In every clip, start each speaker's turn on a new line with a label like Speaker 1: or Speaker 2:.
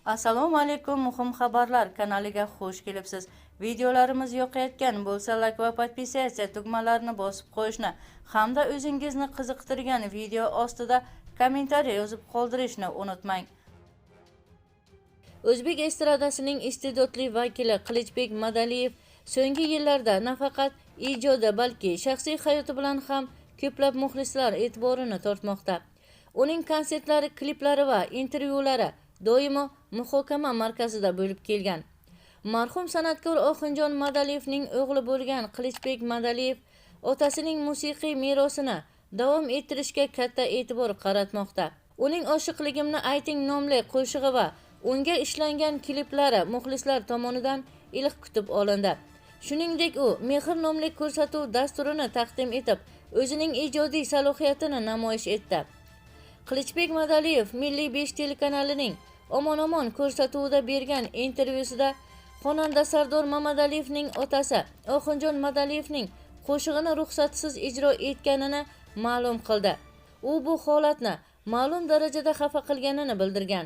Speaker 1: Assalomu alaykum, muhim xabarlar kanaliga xush kelibsiz. Videolarimiz yoqayotgan bo'lsa, like va podpisatsiya tugmalarini bosib qo'yishni hamda o'zingizni qiziqtirgan video ostida kommentariy yozib qoldirishni unutmang. O'zbek estradasining iste'dodli vakili Qilichbek Madaliyev so'nggi yillarda nafaqat ijodi, balki shaxsiy hayoti bilan ham ko'plab muxlislar e'tiborini tortmoqda. Uning konsertlari, kliplari va intervyulari doimo muhokama markazida bo'lib kelgan. Marhum san'atkor Oxinjon Madaliyevning o'g'li bo'lgan Qilichbek Madaliyev otasining musiqiy merosini davom ettirishga katta e'tibor qaratmoqda. Uning Oshiqligimni ayting nomli qo'shig'i va unga ishlangan kliplari muxlislar tomonidan iliq kutib olindi. Shuningdek, u Mehr nomli ko'rsatuv dasturini taqdim etib, o'zining ijodiy salohiyatini namoyish etdi. Qilichbek Madaliyev Milliy 5 telekanalining Omon ko'rsatuvida bergan intervyusida xonanda Sardor Mamadaliyevning otasi Oxinjon Madaliyevning qo'shig'ini ruxsatsiz ijro etganini ma'lum qildi. U bu holatni ma'lum darajada xafa qilganini bildirgan.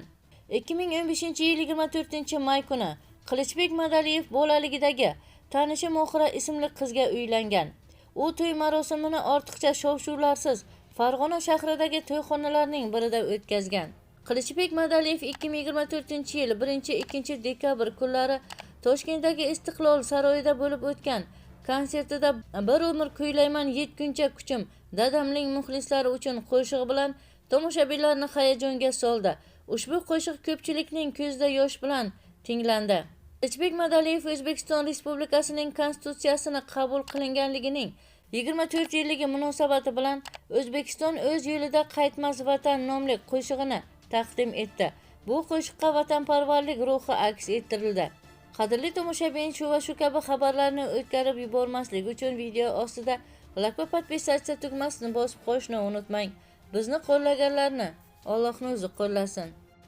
Speaker 1: 2015-yil 24-may kuni Qilichbek Madaliyev bolaligidagi tanishi Mohira ismli qizga uylangan. U to'y marosimini ortiqcha shov-shuvlarsiz Farg'ona shahridagi to'yxonalarning birida o'tkazgan. Qilichbek Madaliyev 2024-yil 1-2 dekabr kunlari Toshkentdagi Istiqlol saroyida bo'lib o'tgan konsertida Bir umr kuylayman yetguncha kuchim dadamning muxlislari uchun qo'shig'i bilan tomoshabinlarni hayajonga soldi. Ushbu qo'shiq ko'pchilikning ko'zida yosh bilan tinglandi. Qilichbek Madaliyev O'zbekiston Respublikasining Konstitutsiyasini qabul qilinganligining 24 yilligi munosabati bilan O'zbekiston o'z yo'lida qaytmas vatan nomli qo'shig'ini taqdim etdi. Bu qo'shiqqa vatanparvarlik ruhi aks ettirildi. Qadrli tomoshabin, shu va shu kabi xabarlarni o'tkazib yubormaslik uchun video ostida like va podpisatsiya tugmasini bosib qo'yishni unutmang. Bizni qo'llaganlarni Allohning o'zi qo'llasin.